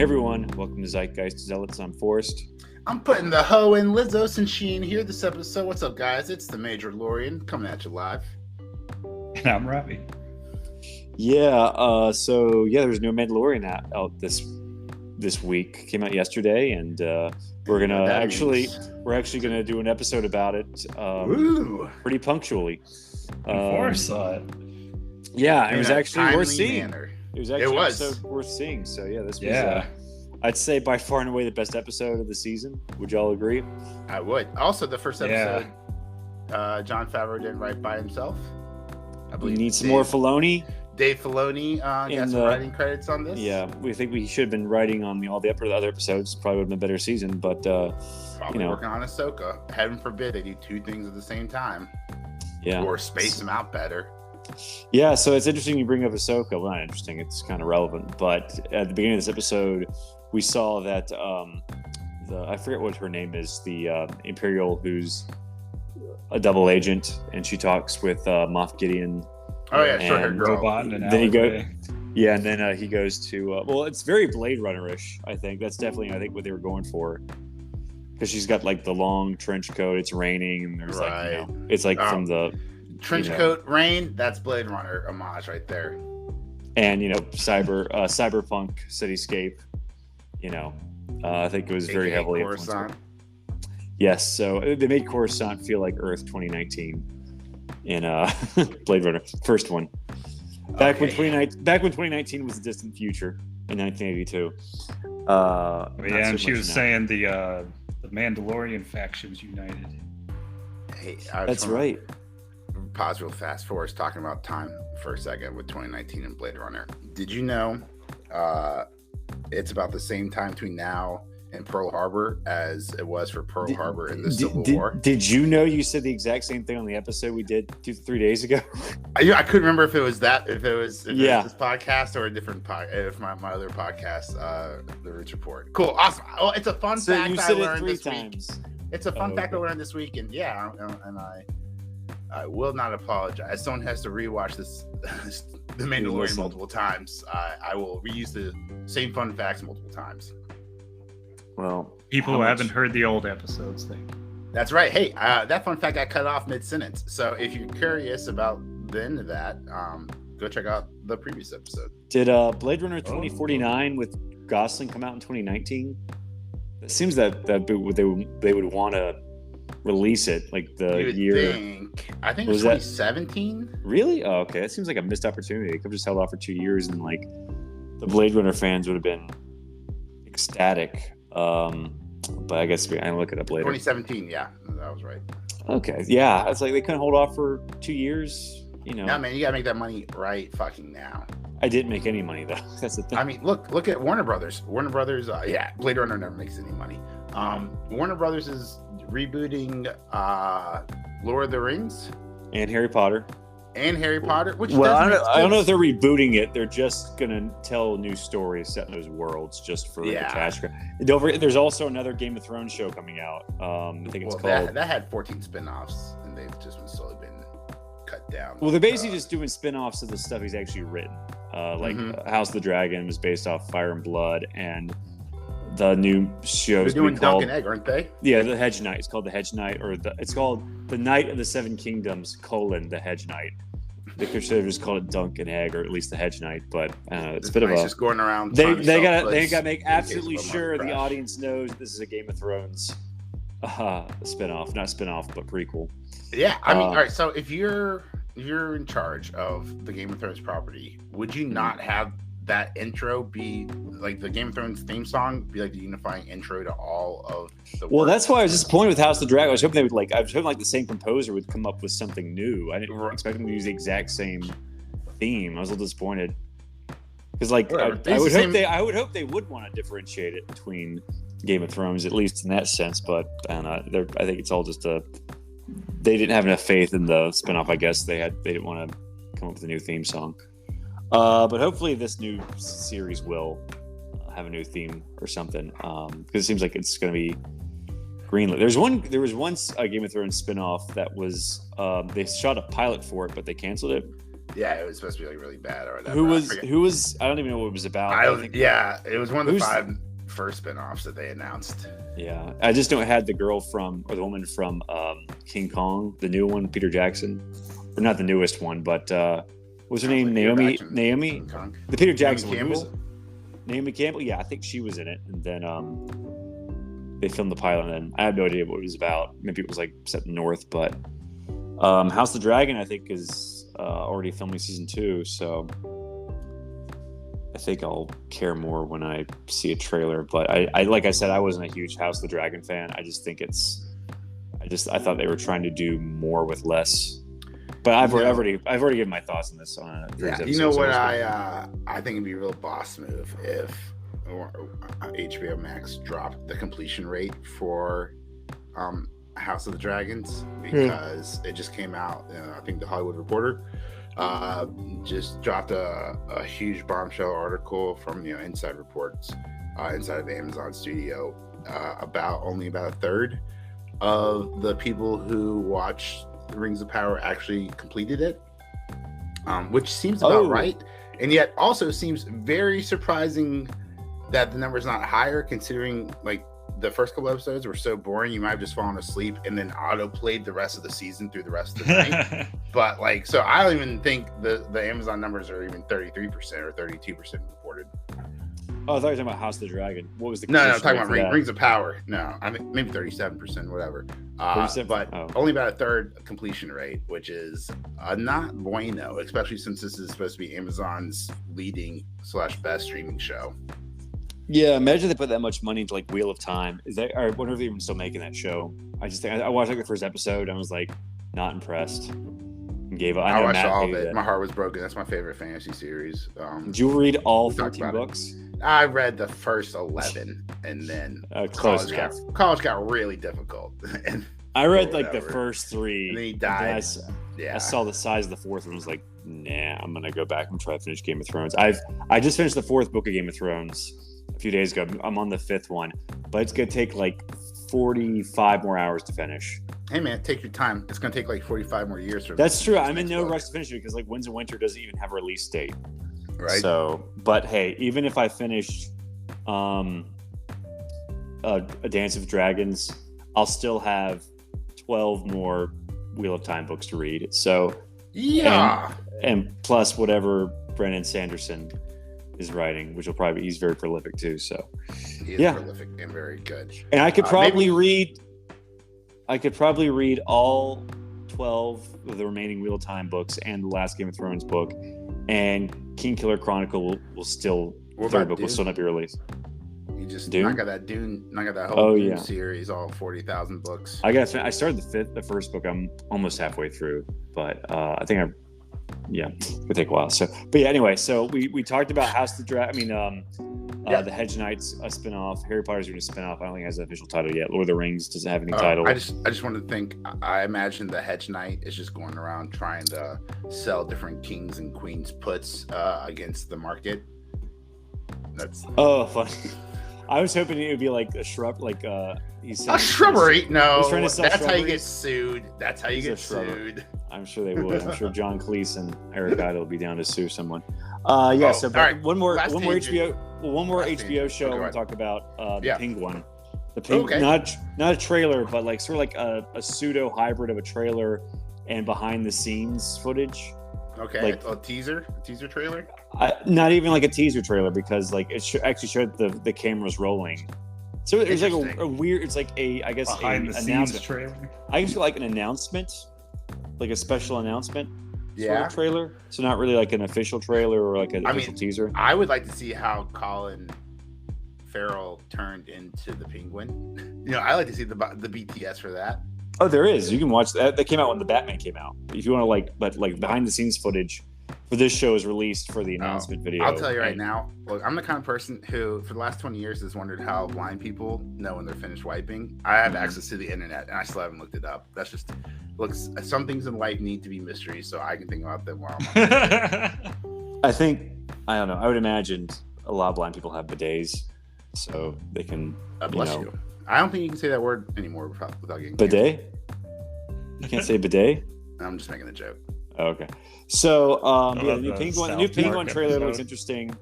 Hey everyone, welcome to Zeitgeist Zealots. I'm Forrest. I'm putting the hoe in Lizos and Sheen here this episode. What's up, guys? It's the Mandalorian coming at you live. And I'm Robbie. So there's no Mandalorian out this week. Came out yesterday, and we're actually gonna do an episode about it pretty punctually. Forrest saw it. Yeah, it was actually worth seeing. Manner. It was actually an episode worth seeing. So yeah, this was I'd say by far and away the best episode of the season. Would y'all agree? I would. Also, the first episode, Jon Favreau didn't write by himself. I believe we need some more Filoni. Dave Filoni got some writing credits on this. Yeah, we think we should have been writing on all the other episodes. Probably would have been a better season, but probably working on Ahsoka. Heaven forbid they do two things at the same time. Yeah, or space them out better. Yeah, so it's interesting you bring up Ahsoka. Well, not interesting; it's kind of relevant. But at the beginning of this episode, we saw that I forget what her name is, the Imperial who's a double agent, and she talks with Moff Gideon. Oh yeah, short-haired girl. And then he goes to it's very Blade Runner-ish. I think that's definitely what they were going for, because she's got like the long trench coat. It's raining, and there's it's like from the trench coat rain. That's Blade Runner homage right there. And cyberpunk cityscape. I think it was very heavily influenced. Yes, so they made Coruscant feel like Earth 2019 in Blade Runner, first one. Back when 2019 was a distant future in 1982. And she was saying the Mandalorian factions united. Hey, that's right. Pause real fast for us talking about time for a second with 2019 and Blade Runner. Did you know it's about the same time between now and Pearl Harbor as it was for Pearl Harbor in the Civil War? Did you know you said the exact same thing on the episode we did 3 days ago? I couldn't remember if it was this podcast or a different podcast. If my other podcast, The Roots Report. Cool, awesome. Oh, it's a fun fact I learned this week. It's a fun fact I learned this week, and I will not apologize. Someone has to rewatch this The Mandalorian multiple times. I will reuse the same fun facts multiple times. Well, people who haven't heard the old episodes think. That's right. Hey, that fun fact got cut off mid-sentence. So if you're curious about the end of that, go check out the previous episode. Did Blade Runner 2049 with Gosling come out in 2019? It seems that they would want to release it like the year. I think it was 2017. Really? Oh, okay. That seems like a missed opportunity. They could have just held off for 2 years, and like the Blade Runner fans would have been ecstatic. But I guess I look it up later. 2017, yeah, that was right. Okay, yeah, it's like they couldn't hold off for 2 years. No, man, you gotta make that money right fucking now. I didn't make any money though. That's the thing. I mean, look at Warner Brothers. Warner Brothers, Blade Runner never makes any money. Warner Brothers is rebooting Lord of the Rings and Harry Potter. Which I don't know if they're rebooting it. They're just gonna tell new stories set in those worlds just for the cash grab. There's also another Game of Thrones show coming out. I think it's called that had 14 spin-offs, and they've just slowly been cut down. Well, they're basically just doing spin-offs of the stuff he's actually written. House of the Dragon was based off Fire and Blood, and the new show's doing Dunk and Egg, aren't they? Yeah, the Hedge Knight. It's called the Hedge Knight, it's called the Knight of the Seven Kingdoms: the Hedge Knight. They could have just called it Dunk and Egg, or at least the Hedge Knight. But it's a bit of a just going around. They got to make absolutely sure the audience knows this is a Game of Thrones spinoff, not spinoff, but prequel. Yeah, I mean, all right. So if you're in charge of the Game of Thrones property, would you not have that intro be like the Game of Thrones theme song, be like the unifying intro to all of the Well, that's why I was disappointed with House of the Dragon. I was hoping the same composer would come up with something new. I didn't expect them to use the exact same theme. I was a little disappointed because I would hope they would want to differentiate it between Game of Thrones, at least in that sense. But I think it's all just they didn't have enough faith in the spinoff. I guess they didn't want to come up with a new theme song. But hopefully this new series will have a new theme or something, because it seems like it's going to be greenlit. There was once a Game of Thrones spinoff that was they shot a pilot for it, but they canceled it. Yeah, it was supposed to be like really bad or whatever. Who was? I don't even know what it was about. It was one of the 5 first spinoffs that they announced. Yeah, I just don't had the girl the woman from King Kong, the new one, Peter Jackson, or not the newest one, but what's her name? Naomi, the Peter Jackson one. Naomi Campbell. Yeah, I think she was in it, and then they filmed the pilot, and then I have no idea what it was about. Maybe it was like set north, but House of the Dragon, I think, is already filming season 2, so I think I'll care more when I see a trailer. But I like I said, I wasn't a huge House of the Dragon fan. I just think I thought they were trying to do more with less. But I've already given my thoughts on this. You know what? I think it'd be a real boss move if HBO Max dropped the completion rate for House of the Dragons, because it just came out. I think the Hollywood Reporter just dropped a huge bombshell article from inside reports inside of the Amazon studio about only about a third of the people who watched Rings of Power actually completed it, which seems about right, and yet also seems very surprising that the number's not higher, considering like the first couple episodes were so boring you might have just fallen asleep and then auto played the rest of the season through the rest of the night. But like, so I don't even think the Amazon numbers are even 33% or 32% reported. Oh, I thought you were talking about House of the Dragon. What was the No, I'm talking about Rings of Power. No, I mean maybe 37%, whatever. But only about a third completion rate, which is not bueno, especially since this is supposed to be Amazon's leading / best streaming show. Yeah, imagine they put that much money into like Wheel of Time. I wonder if they're even still making that show. I just think I watched like the first episode and I was like not impressed. And gave up. I watched all of it. My heart was broken. That's my favorite fantasy series. Did you read all 13 books? I read the first 11, and then college got really difficult. And I read like the first 3. And then he died. I saw the size of the 4th and was like, nah, I'm gonna go back and try to finish Game of Thrones. I just finished the 4th book of Game of Thrones a few days ago. I'm on the 5th one, but it's gonna take like 45 more hours to finish. Hey man, take your time. It's gonna take like 45 more years. That's true. I'm in no rush to finish it because like Winds of Winter doesn't even have a release date. Right. So, but hey, even if I finish a Dance of Dragons, I'll still have 12 more Wheel of Time books to read. So yeah, and plus whatever Brandon Sanderson is writing, which will probably he's very prolific too. So he is prolific and very good. And I could probably read all 12 of the remaining Wheel of Time books and the last Game of Thrones book, and King Killer Chronicle will still third book will still not be released. You just knock out that whole Dune series, all 40,000 books. I started the first book. I'm almost halfway through, but I think it'll take a while. So, but yeah, anyway, so we talked about House of the Dragon. I mean, the Hedge Knights a spinoff. Harry Potter's doing a spinoff. I don't think it has an official title yet. Lord of the Rings doesn't have any title. I just wanted to think. I imagine the Hedge Knight is just going around trying to sell different kings and queens puts against the market. That's funny. I was hoping it would be like a shrub, like he's a shrubbery. No, that's how you get sued. That's how you get sued. I'm sure they would. I'm sure John Cleese and Eric Idle will be down to sue someone. One more HBO show I want to talk about. The Penguin. The Penguin, not a trailer, but like sort of like a pseudo hybrid of a trailer and behind the scenes footage. Okay, like a teaser trailer. Not even like a teaser trailer, because like it actually showed the cameras rolling. So it's like a weird. It's like I guess behind the scenes trailer. I guess like an announcement, like a special announcement. Sort of trailer. So not really like an official trailer or like an official teaser. I would like to see how Colin Farrell turned into the Penguin. I like to see the BTS for that. Oh, there is. You can watch that. That came out when the Batman came out. If you want to but behind the scenes footage for this show is released for the announcement video. I'll tell you right now. Look, I'm the kind of person who, for the last 20 years, has wondered how blind people know when they're finished wiping. I have access to the internet, and I still haven't looked it up. That's just some things in life need to be mysteries, so I can think about them while I'm I don't know. I would imagine a lot of blind people have bidets, so they can. Bless you. I don't think you can say that word anymore without getting bidet. You can't say bidet. I'm just making a joke. Okay. So the new Penguin trailer looks interesting.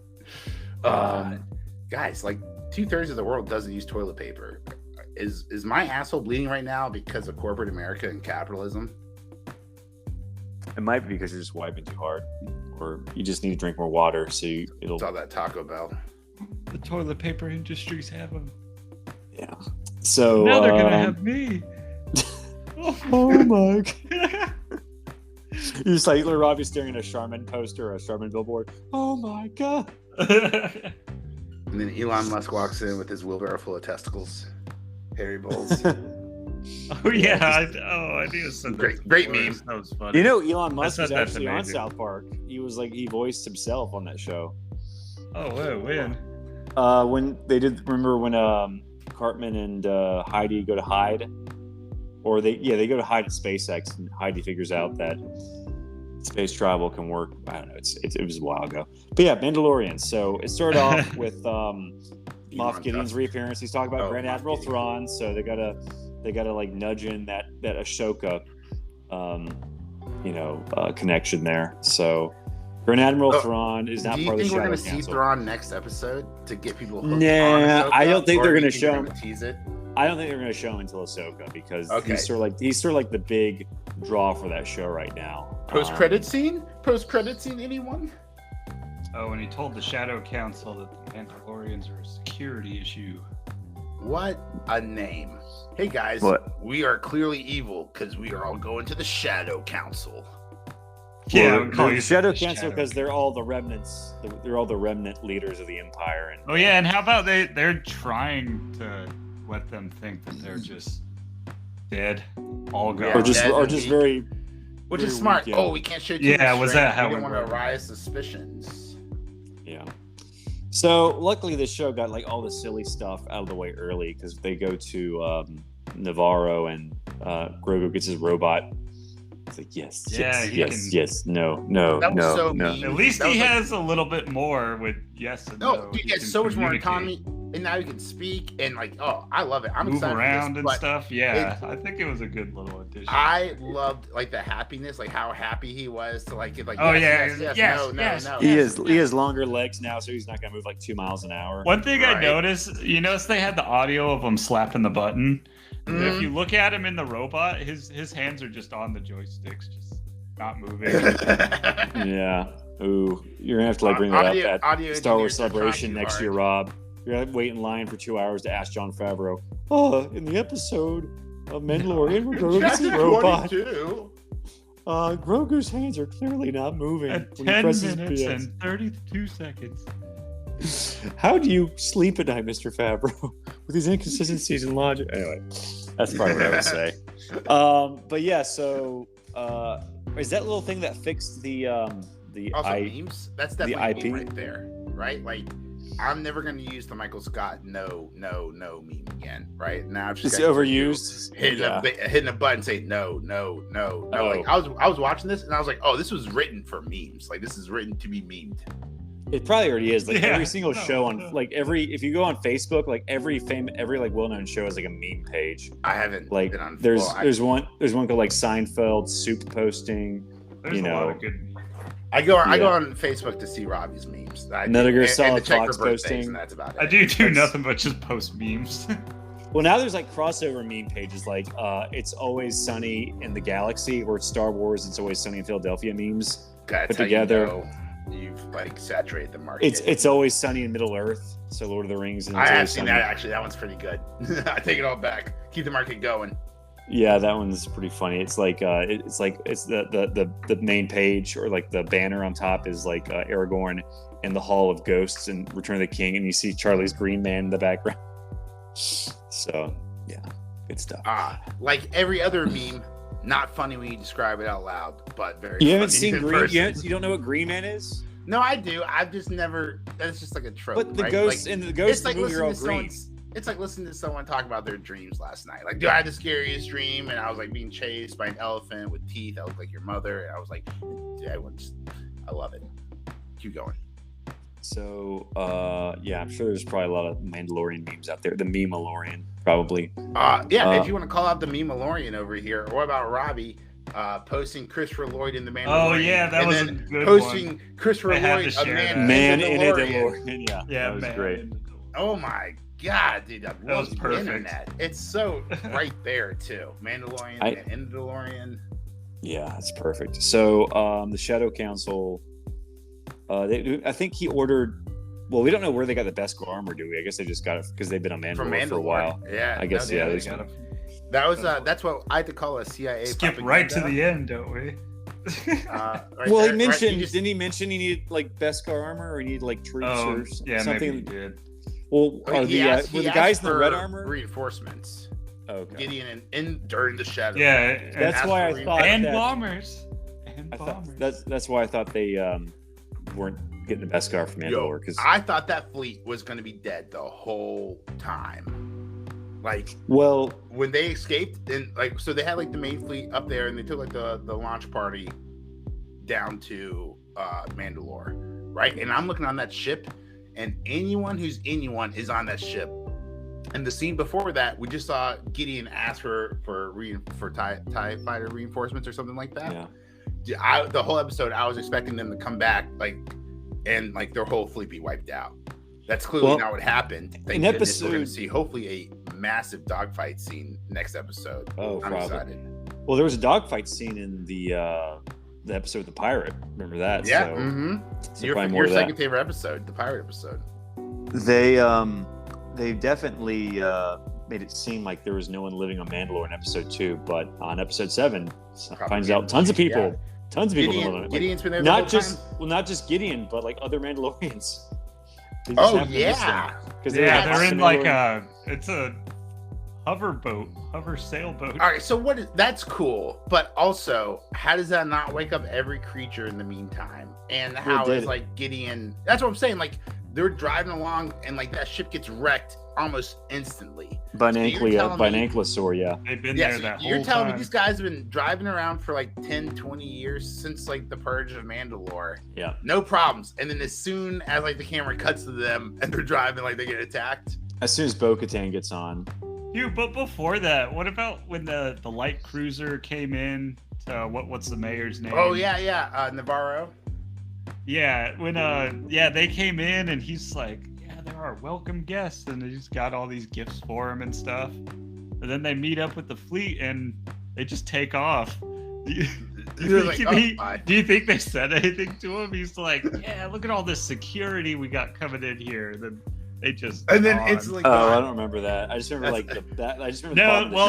Guys, like 2/3 of the world doesn't use toilet paper. Is my asshole bleeding right now because of corporate America and capitalism? It might be because you're just wiping too hard, or you just need to drink more water. So it'll. It's all that Taco Bell. The toilet paper industries have them. Yeah. So now they're gonna have me. Oh my god. You just like Robbie staring at a Charmin poster or a Charmin billboard. Oh my god. And then Elon Musk walks in with his wheelbarrow full of testicles. Hairy balls. Oh yeah, I knew it said great meme. That was funny. You know, Elon Musk was actually on South Park. He was like, he voiced himself on that show. Oh, when? When they did, remember when Cartman and Heidi go to hide, or they go to hide at SpaceX, and Heidi figures out that space travel can work. I don't know. It was a while ago, but yeah, Mandalorian. So it started off with Moff Gideon's reappearance. He's talking about Grand Admiral Thrawn. So they gotta like nudge in that Ahsoka, connection there. So Grand Admiral Thrawn is not part of the Shadow Council. Do you think we're going to see Thrawn next episode to get people hooked on Ahsoka? I don't think they're going to show him. Tease it? I don't think they're going to show him until Ahsoka, because he's sort of like the big draw for that show right now. Post-credit scene, anyone? Oh, and he told the Shadow Council that the Mandalorians are a security issue. What a name. Hey guys, we are clearly evil because we are all going to the Shadow Council. Yeah, the Shadow Council because they're all the remnants. They're all the remnant leaders of the Empire. And and how about they're trying to let them think that they're just dead, all gone, or just very, which is smart. Weak, Oh, we can't show. Was that how we don't want to arise suspicions? Yeah. So luckily, this show got like all the silly stuff out of the way early, because they go to Navarro and Grogu gets his robot. It's like yes, no. That was so mean. At least he has a little bit more with yes and no. No, he gets so much more autonomy, and now he can speak and like, I love it. I'm move excited around for this, and stuff. Yeah, I think it was a good little addition. I loved like the happiness, like how happy he was to like yes. He has longer legs now, so he's not gonna move like 2 miles an hour. One thing I noticed, you notice they had the audio of him slapping the button. Mm-hmm. If you look at him in the robot, his hands are just on the joysticks, just not moving. Yeah. Ooh, you're gonna have to like bring that up at Star Wars Celebration next year, Rob. You're gonna wait in line for 2 hours to ask Jon Favreau. Oh, in the episode of Mandalorian, where Grogu's robot. Grogu's hands are clearly not moving. At 10 minutes and 32 seconds. How do you sleep at night, Mr. Favreau, with these inconsistencies in logic? Anyway, that's probably what I would say. But yeah, so is that little thing that fixed the memes? That's definitely the IP right there, right? Like, I'm never going to use the Michael Scott no meme again, right? Now it's overused. Hitting a button, say no. Like I was watching this and I was like, oh, this was written for memes. Like this is written to be memed. It probably already is. Like every single show on like if you go on Facebook, like every like well-known show has like a meme page. I haven't like been on. There's one called like Seinfeld soup posting. There's a lot of good. I go on Facebook to see Robbie's memes. Another girl Solid Fox posting. And that's about it. I do nothing but just post memes. Well, now there's like crossover meme pages, like It's Always Sunny in the Galaxy, or Star Wars It's Always Sunny in Philadelphia memes put together. You've like saturated the market. It's Always Sunny in Middle Earth, so Lord of the Rings. And I have seen that actually. That one's pretty good. I take it all back. Keep the market going. Yeah, that one's pretty funny. It's like it's the main page, or like the banner on top is like Aragorn in the Hall of Ghosts and Return of the King, and you see Charlie's Green Man in the background. So yeah, good stuff. Like every other meme, not funny when you describe it out loud, but very. You haven't seen Green? You don't know what Green Man is? No, I do. I've just never. That's just like a trope. But the right? ghosts like, in the ghosts like movie are all green. It's like listening to someone talk about their dreams last night. Like, dude, I had the scariest dream, and I was like being chased by an elephant with teeth that looked like your mother. And I was like, I love it. Keep going. So, yeah, I'm sure there's probably a lot of Mandalorian memes out there. The Memalorian, probably. If you want to call out the Memalorian over here, or what about Robbie? posting Christopher Lloyd in the Mandalorian. Oh yeah, that was a good posting one. Christopher Lloyd, a man in a DeLorean. Yeah, that was great. Oh my God, dude, I love the perfect. internet. It's so right there too. Mandalorian and in the DeLorean. Yeah, it's perfect. So the Shadow Council, I think he ordered. Well, we don't know where they got the Beskar armor, do we? I guess they just got it because they've been on Mandalore for a while. Yeah, I guess they got it. That was that's what I had to call a CIA. Skip propaganda. Right to the end, don't we? Well, he mentioned. Didn't he mention he needed like Beskar armor, or he needed like troops or yeah, something? Maybe he did. Well, were the guys in the red armor reinforcements? Okay. Gideon and during the shadow. Yeah, that's why I thought. And bombers. That's why I thought they weren't getting the Beskar from Mandalore. Because I thought that fleet was going to be dead the whole time. Like, well, when they escaped, and like, so they had like the main fleet up there, and they took like the launch party down to Mandalore, right? And I'm looking on that ship, and anyone is on that ship. And the scene before that, we just saw Gideon ask for TIE fighter reinforcements or something like that. Yeah. The whole episode, I was expecting them to come back, and their whole fleet be wiped out. That's clearly not what happened. Thank goodness we're going to see hopefully a massive dogfight scene next episode. Oh, I'm excited. Well, there was a dogfight scene in the episode with the pirate. Remember that? Yeah. So your second favorite episode, the pirate episode. They definitely made it seem like there was no one living on Mandalore in episode 2, but on episode 7, finds out tons of people. Yeah. Tons of people live on it. Gideon's been there the whole time? Not just Gideon, but like other Mandalorians. Oh yeah, because they're in like it's a hover sailboat. All right, so that's cool, but also how does that not wake up every creature in the meantime? And how is like Gideon? That's what I'm saying. Like they're driving along, and like that ship gets wrecked almost instantly. By an ankylosaur, yeah. They've been there that whole time. You're telling me these guys have been driving around for like 10, 20 years since like the purge of Mandalore. Yeah. No problems. And then as soon as like the camera cuts to them and they're driving, like they get attacked. As soon as Bo-Katan gets on. Dude, but before that, what about when the light cruiser came in to what's the mayor's name? Oh yeah. Navarro. Yeah, when they came in and he's like, there are welcome guests, and they just got all these gifts for him and stuff. And then they meet up with the fleet and they just take off. Do you think they said anything to him? He's like, yeah, look at all this security we got coming in here. Then they just it's like, I don't remember that. I just remember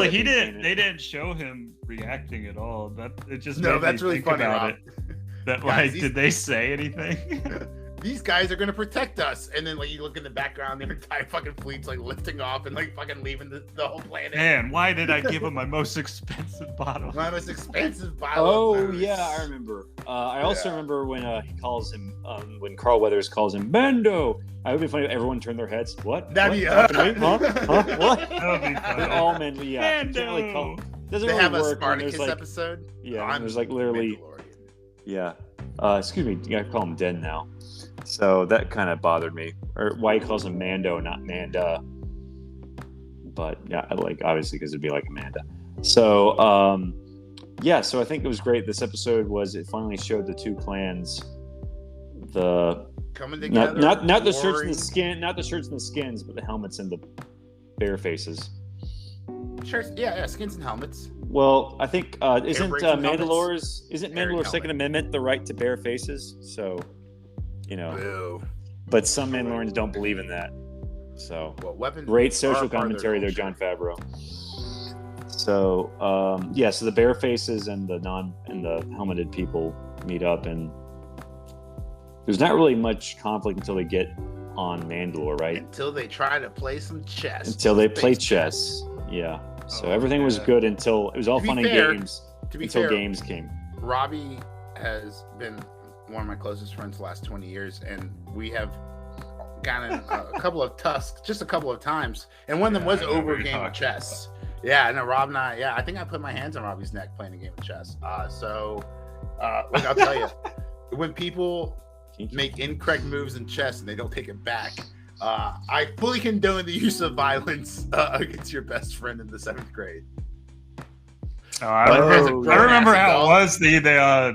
he didn't. They didn't show him reacting at all. That it just that's really funny about it. That guys, did they say anything? These guys are gonna protect us, and then like you look in the background, their entire fucking fleet's like lifting off and like fucking leaving the whole planet. Man, why did I give him my most expensive bottle? My most expensive bottle. Oh yeah, I remember. I also remember when he calls him, when Carl Weathers calls him Mando. It would be funny if everyone turned their heads. What? That'd be Huh? What? That would be funny. All Mando. Yeah. Mando. Doesn't they really have work a Spartacus episode. Yeah, there's like literally. Yeah. Excuse me. You gotta call him Den now. So that kind of bothered me, or why he calls him Mando, not Manda. But yeah, obviously because it'd be like Amanda. So so I think it was great. This episode it finally showed the two clans, coming together. Not the shirts and the skin, not the shirts and the skins, but the helmets and the bare faces. Shirts, yeah, skins and helmets. Well, I think isn't Mandalore's Second Amendment the right to bare faces? So. Boo. But some Mandalorians don't believe in that. So great social commentary there, Jon Favreau. So so the bare faces and the helmeted people meet up, and there's not really much conflict until they get on Mandalore, right? Until they try to play some chess. Until they play chess. Yeah. So everything was good until it was all fun and games. Until games came. Robbie has been one of my closest friends the last 20 years, and we have gotten a couple of tusks just a couple of times, and one of them was over a game of chess. Rob and I think I put my hands on Robbie's neck playing a game of chess. I'll tell you, when people make incorrect moves in chess and they don't take it back, I fully condone the use of violence against your best friend in the 7th grade. Oh, I remember how it was.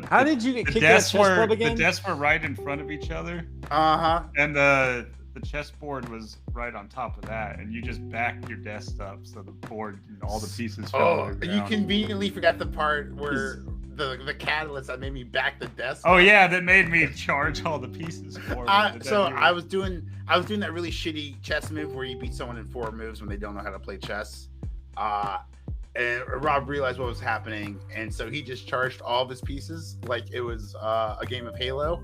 How did you get kicked out of chess club again? The desks were right in front of each other. And the chessboard was right on top of that, and you just backed your desk up so the board, all the pieces fell to the ground. You conveniently forgot the part where the catalyst that made me back the desk. Oh yeah, that made me charge all the pieces forward. I was doing that really shitty chess move where you beat someone in 4 moves when they don't know how to play chess. And Rob realized what was happening, and so he just charged all of his pieces like it was a game of Halo.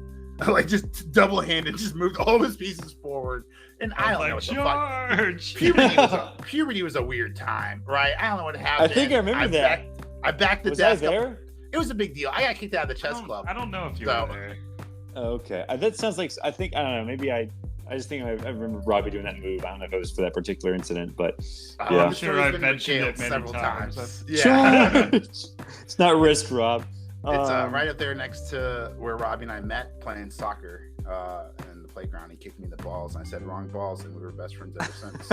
Like just double-handed, just moved all of his pieces forward. And I don't know what the fuck. Puberty was a weird time, right? I don't know what happened. I think I remember that. I backed the desk. It was a big deal. I got kicked out of the chess club. I don't know if you were there. Okay. That sounds like, I don't know, maybe I just think I remember Robbie doing that move. I don't know if it was for that particular incident, but yeah. I'm sure I've mentioned it several times. Yeah. It's not risk, Rob. It's right up there next to where Robbie and I met playing soccer in the playground. He kicked me in the balls, and I said wrong balls, and we were best friends ever since.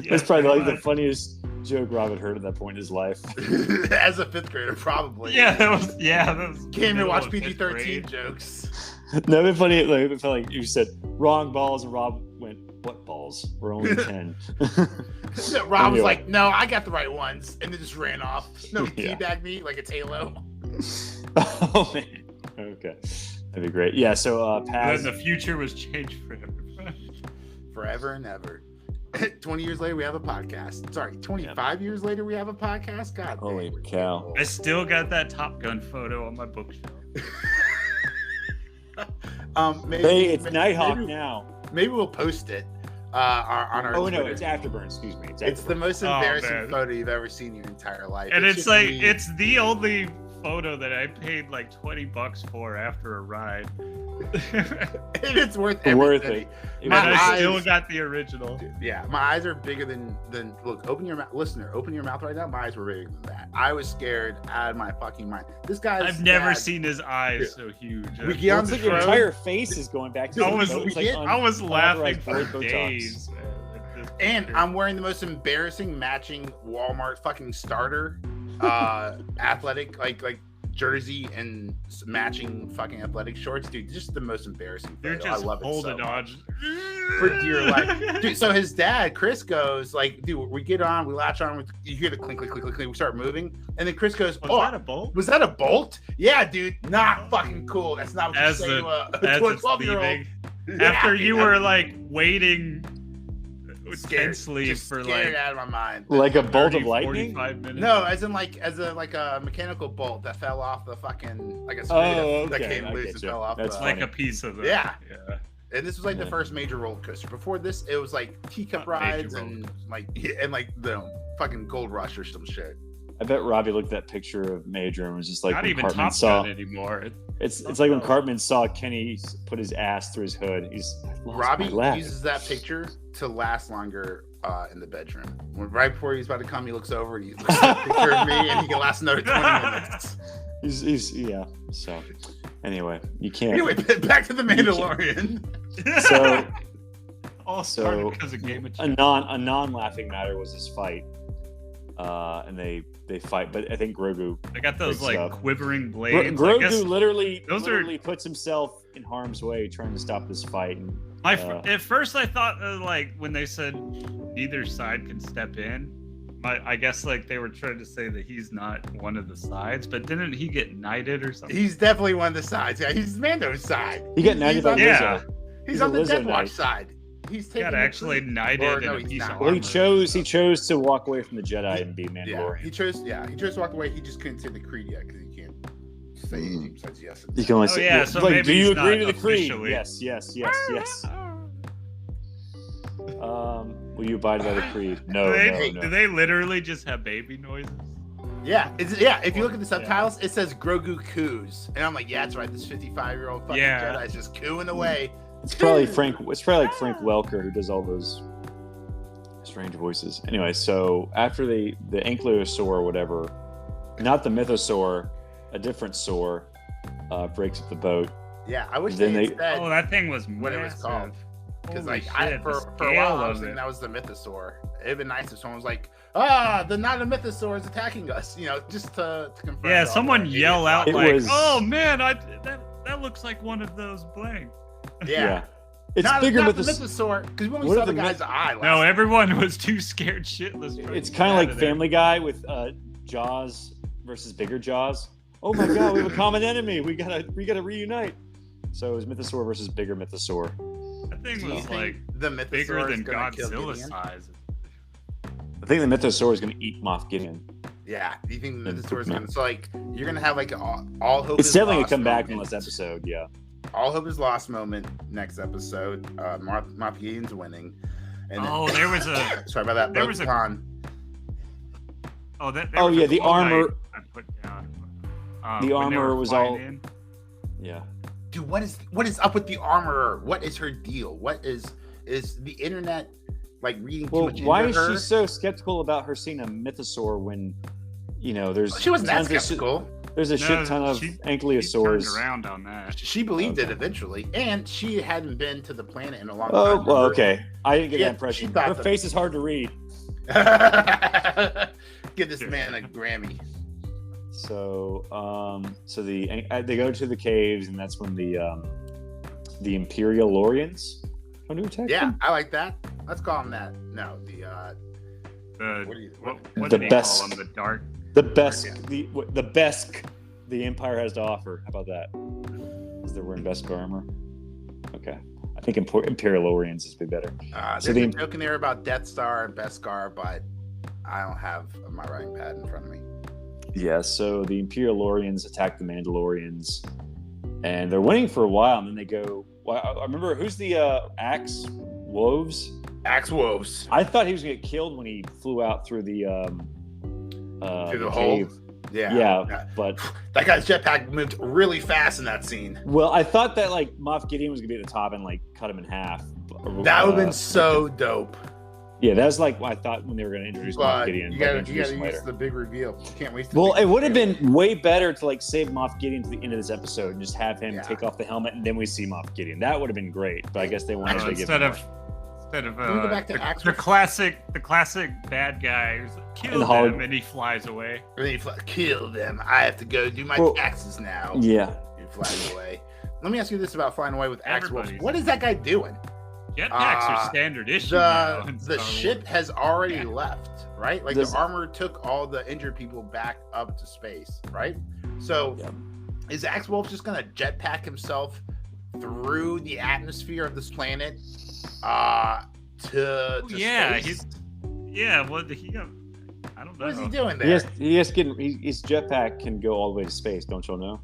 That's probably like the funniest joke Rob had heard at that point in his life. As a 5th grader, probably. That was came and watched PG-13 jokes. No, it'd been funny. Like, it felt like you said wrong balls, and Rob went, "What balls? We're only 10." Rob was like, "No, I got the right ones," and then just ran off. No, teabag me like it's Halo. Oh man. Okay, that'd be great. Yeah. So, Paz. The future was changed forever and ever. 20 years later, we have a podcast. Sorry, 25 years later, we have a podcast. God, holy cow! I still got that Top Gun photo on my bookshelf. It's Nighthawk now. Maybe we'll post it on our. Oh Twitter. no, it's Afterburn. Excuse me. It's the most embarrassing photo you've ever seen in your entire life. And it's like it's the only photo that I paid like $20 for after a ride. And it's worth everything. Worth it. I still got the original. Yeah, my eyes are bigger than look. Open your mouth, listener. Open your mouth right now. My eyes were bigger than that. I was scared out of my fucking mind. This guy. I've never seen his eyes so huge. We get on the your entire face is going back to. I was laughing for days. And I'm wearing the most embarrassing matching Walmart fucking starter, athletic like jersey and matching fucking athletic shorts, dude. Just the most embarrassing photo. I love it so much. For dear life, dude. So his dad, Chris, goes like, dude, we get on, we latch on, you hear the clink, clink, clink, clink, clink, we start moving, and then Chris goes, was that a bolt? Was that a bolt? Yeah, dude, not fucking cool. That's not what you say to a 12-year-old. After you were like waiting intensely for like out of my mind. Like a bolt of lightning? 45 minutes. No, as in like a mechanical bolt that fell off the fucking like a screw that came loose and fell off. That's like a piece of it. Yeah. And this was like the first major roller coaster. Before this, it was like teacup rides and like the fucking Gold Rush or some shit. I bet Robbie looked at that picture of Major and was just like, not even Top Gun anymore. It's like when Cartman saw Kenny put his ass through his hood. Robbie uses that picture to last longer in the bedroom. Right before he's about to come, he looks over and he looks at a picture of me, and he can last another 20 minutes. He's So anyway, you can't. Anyway, back to the Mandalorian. So all started because of Game of a non-laughing matter was this fight. And they fight, but I think Grogu. They got those like quivering blades. Grogu literally puts himself in harm's way trying to stop this fight. And, at first, I thought like when they said neither side can step in, I guess like they were trying to say that he's not one of the sides. But didn't he get knighted or something? He's definitely one of the sides. Yeah, he's Mando's side. He got knighted by Lizzo. He's on the Death Watch side. He's got actually knighted in a piece of armor. Well, he chose to walk away from the Jedi and be Mandalorian. He chose to walk away. He just couldn't say the creed yet because he can't say anything besides yes. You can only say, so maybe do you agree to the officially. creed? Yes. Will you abide by the creed? No. Do they literally just have baby noises? Yeah, if you look at the subtitles, it says Grogu coos, and I'm like, yeah, that's right. This 55-year-old fucking Jedi is just cooing away. It's probably Frank Welker who does all those strange voices. Anyway, so after the Ankylosaur or whatever, not the Mythosaur, a different Saur, breaks up the boat. Yeah, I wish they said. Oh, that thing was what it was called. Because for a while I was thinking that was the Mythosaur. It'd been nice if someone was like, the non-mythosaur is attacking us. Just to confirm. Yeah, someone yell out "Oh man, that looks like one of those blank." Yeah. It's not bigger not with the mythosaur, because we only saw the guy's eye. No, everyone was too scared shitless. It's kind of like Family Guy with Jaws versus bigger Jaws. Oh my God, we have a common enemy. We gotta reunite. So it was Mythosaur versus bigger Mythosaur. That thing was like the bigger than Godzilla size. I think the Mythosaur is gonna eat Moff Gideon. Yeah, do you think the Mythosaur is gonna? So like, you're gonna have like all hope. It's definitely gonna come back in this episode. Yeah. All hope is lost moment next episode. Moff Gideon's winning. And then, there was a. Sorry about that. There was a. The armor. I put down. The armor was all. Yeah. Dude, what is up with the armorer? What is her deal? What is the internet like reading too much into her? Why is she so skeptical about her seeing a mythosaur when, there's she wasn't that skeptical. There's a shit ton of ankylosaurs. She turned around on that. She believed it eventually, and she hadn't been to the planet in a long time. Oh, well, okay. I didn't get that impression. Her face is hard to read. Give this man a Grammy. So, they go to the caves, and that's when the Imperialorians come to attack them? I like that. Let's call them that. No, what do you call them? The dark. The best the Empire has to offer. How about that? Because they're wearing Beskar armor. Okay, I think Imperialorians is be better. There's a joke in there about Death Star and Beskar, but I don't have my writing pad in front of me. Yeah, so the Imperialorians attack the Mandalorians, and they're winning for a while, and then they go. Well, I remember who's the Axe Woves? Axe Woves. I thought he was gonna get killed when he flew out through the hole. Yeah, but that guy's jetpack moved really fast in that scene. Well, I thought that like Moff Gideon was gonna be at the top and like cut him in half. That would have been so dope. Yeah, that's like what I thought when they were gonna introduce Moff Gideon. You gotta use the big reveal. Can't wait. It would have been way better to like save Moff Gideon to the end of this episode and just have him take off the helmet and then we see Moff Gideon. That would have been great. But I guess they wanted to give him Can we go back to the classic bad guy who's like, kill them and he flies away. And then kill them. I have to go do my taxes now. Yeah. He flies away. Let me ask you this about flying away with Axe Wolves. What is that guy doing? Jetpacks are standard issue. The ship has already left, right? Like the armor took all the injured people back up to space, right? So is Axe Wolf just gonna jetpack himself through the atmosphere of this planet? I don't know. What is he doing there? His jetpack can go all the way to space, don't y'all know?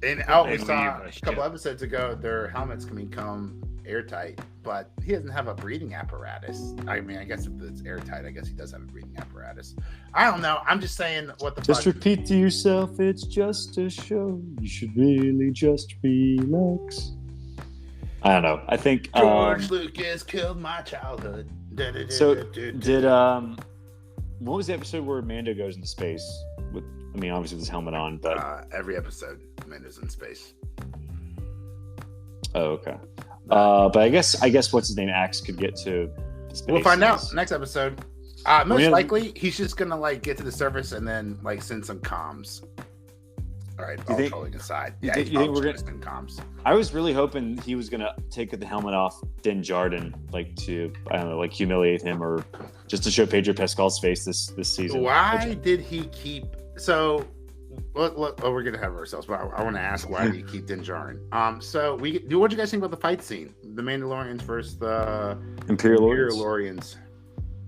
And we saw a couple episodes ago their helmets can become airtight, but he doesn't have a breathing apparatus. I mean, I guess if it's airtight, I guess he does have a breathing apparatus. I don't know. I'm just saying what the Just repeat to yourself, it's just a show. You should really just relax. I don't know. I think George Lucas killed my childhood. So did what was the episode where Mando goes into space with? I mean, obviously with his helmet on, but every episode Mando's in space. Oh, okay. But I guess what's his name? Axe could get to space. We'll find out next episode. Most likely he's just gonna like get to the surface and then like send some comms. All right, all trolling aside. Yeah, you think we're gonna send comms? I was really hoping he was gonna take the helmet off Din Djarin, like to like humiliate him or just to show Pedro Pascal's face this season. Why did he keep? So, we're gonna have ourselves, but I want to ask why did he keep Din Djarin? So what do you guys think about the fight scene? The Mandalorians versus the Imperialorians.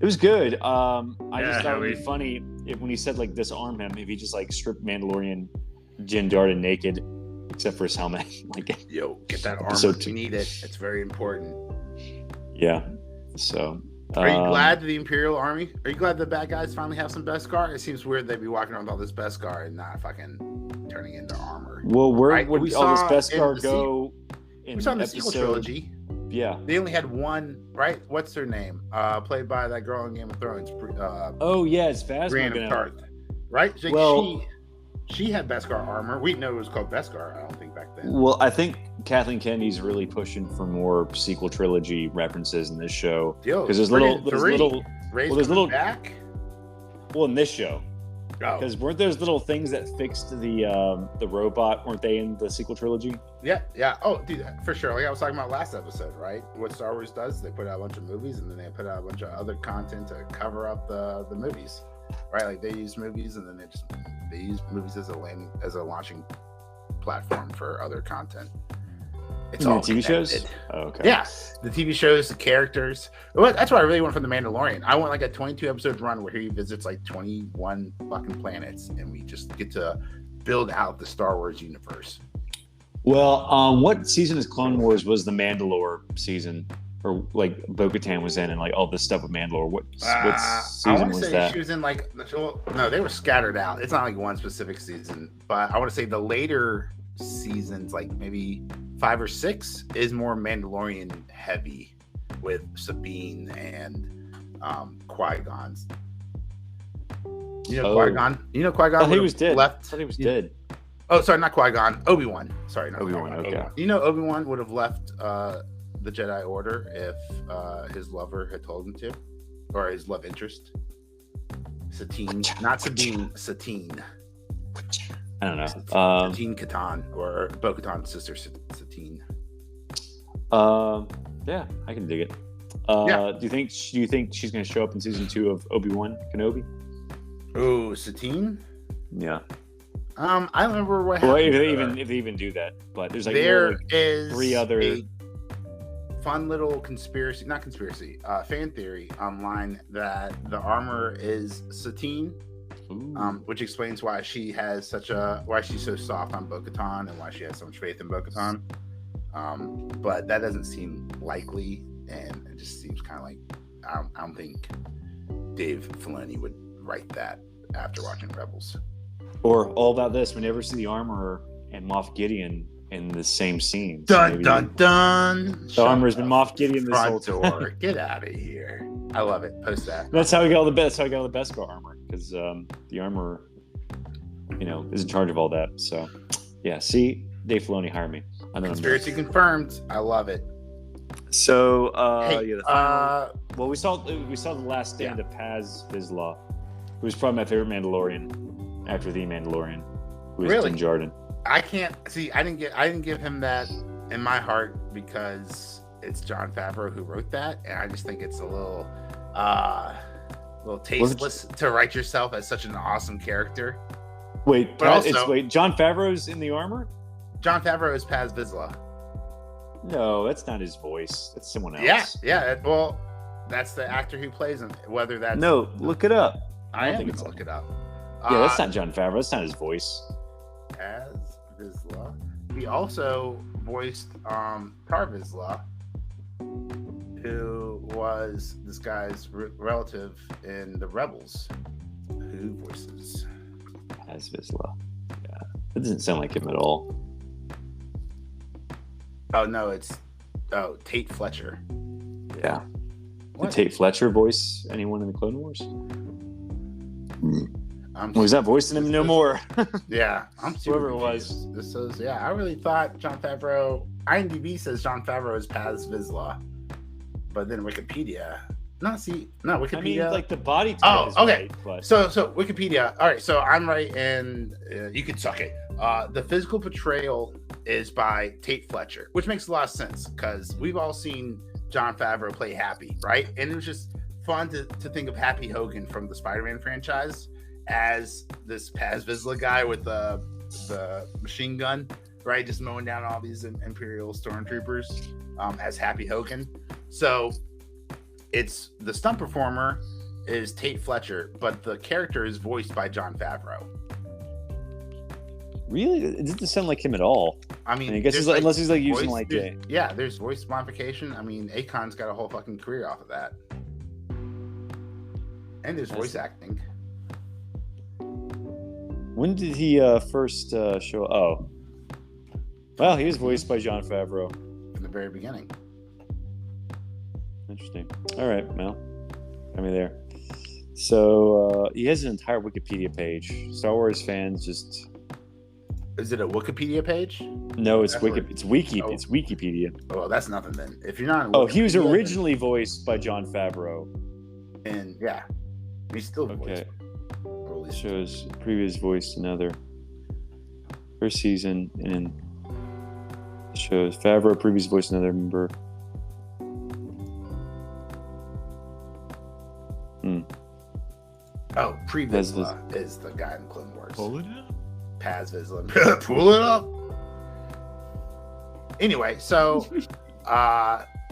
It was good. I just thought it would be funny when he said like disarm him. If he just like stripped Mandalorian Din Djarin naked, except for his helmet. Like, yo, get that armor. We need it. It's very important. Yeah. So. Are you glad the Imperial Army? Are you glad the bad guys finally have some Beskar? It seems weird they'd be walking around with all this Beskar and not fucking turning into armor. Well, where would all this Beskar go? We saw in the sequel trilogy. Yeah. They only had one, right? What's her name? Played by that girl in Game of Thrones. It's Phasma. Right? So she had Beskar armor. We know it was called Beskar, I don't think, back then. Well, I think Kathleen Kennedy's really pushing for more sequel trilogy references in this show. Because there's little back. Well, in this show. Because weren't those little things that fixed the robot, weren't they in the sequel trilogy? Yeah. Oh, dude, for sure. Like I was talking about last episode, right? What Star Wars does, they put out a bunch of movies and then they put out a bunch of other content to cover up the movies, right? Like they use movies and then they use movies as a launching platform for other content. It's all TV shows. Oh, okay. Yeah, the TV shows, the characters. That's what I really want from the Mandalorian. I want like a 22 episode run where he visits like 21 fucking planets, and we just get to build out the Star Wars universe. Well, what season of Clone Wars was the Mandalore season, or like Bo-Katan was in, and like all this stuff with Mandalore? What season was that? She was in like no, they were scattered out. It's not like one specific season, but I want to say the later seasons, like maybe 5 or 6, is more Mandalorian heavy with Sabine and Qui-Gon. Qui-Gon? Qui-Gon? He was dead. Left. I thought he was dead. Oh, sorry, not Qui-Gon. Obi-Wan. Sorry, not Obi-Wan. Qui-Gon. Okay. Obi-Wan. Obi-Wan would have left the Jedi Order if his lover had told him to, or his love interest. Satine, not Sabine. Satine. I don't know. Satine Katan, or Bo-Katan's sister Satine. Yeah, I can dig it. Do you think she's going to show up in season 2 of Obi-Wan Kenobi? Oh, Satine? Yeah. I don't remember what happened. Well, if they even do that, but there's is 3 other fun little fan theory online that the armor is Satine. Which explains why she has why she's so soft on Bo-Katan and why she has so much faith in Bo-Katan. But that doesn't seem likely, and it just seems kind of like I don't think Dave Filoni would write that after watching Rebels. Or all about this, we never see the Armorer and Moff Gideon in the same scene. Dun dun dun! The Armorer's been Moff Gideon this whole time. Get out of here! I love it. Post that. That's how we got all the best. How we got all the Beskar armor, because the Armorer, is in charge of all that. So, yeah. See, Dave Filoni, hire me. Conspiracy confirmed. I love it. So, well, we saw the last stand of Paz Vizsla, who was probably my favorite Mandalorian after the Mandalorian, who was Din Djarin. I can't see. I didn't give him that in my heart because it's Jon Favreau who wrote that, and I just think it's a little tasteless to write yourself as such an awesome character. Wait, Jon Favreau's in the armor? Jon Favreau is Paz Vizsla. No, that's not his voice. That's someone else. Yeah. Well, that's the actor who plays him. Whether that's look it up. I am going to look it up. Yeah, that's not Jon Favreau. That's not his voice. Paz Vizsla. He also voiced Tar Vizsla, who was this guy's relative in the Rebels. Who voices Paz Vizsla? Yeah, that doesn't sound like him at all. Oh no, it's Tate Fletcher. Yeah. Did Tate Fletcher voice anyone in the Clone Wars? Was that voicing him no more? Yeah, I'm whoever it was. This is I really thought Jon Favreau. IMDb says Jon Favreau is Paz Vizsla, but then Wikipedia. Wikipedia. I mean, like the body type. Oh, is okay. right, but... So Wikipedia. All right, so I'm right, and you can suck it. The physical portrayal is by Tate Fletcher, which makes a lot of sense because we've all seen Jon Favreau play Happy, right? And it was just fun to think of Happy Hogan from the Spider-Man franchise as this Paz Vizsla guy with the machine gun, right? Just mowing down all these Imperial stormtroopers as Happy Hogan. So it's the stunt performer is Tate Fletcher, but the character is voiced by Jon Favreau. Really? It doesn't sound like him at all. I mean, I guess unless he's like using like there's voice modification. I mean, Akon's got a whole fucking career off of that, and there's voice acting. When did he first show? Oh, well, he was voiced by Jon Favreau from the very beginning. Interesting. All right, well, got me there. So he has an entire Wikipedia page. Star Wars fans just. Is it a Wikipedia page? No, it's It's Wiki. Oh. It's Wikipedia. Oh, that's nothing then. If you're not. On he was originally voiced by Jon Favreau. And he's still voiced. shows previous voiced another first season and shows Favreau previous voiced another member. Oh, Pre Vizsla is the guy in Clone Wars. Pull it up. Paz Vizsla. Pull it up. Anyway, so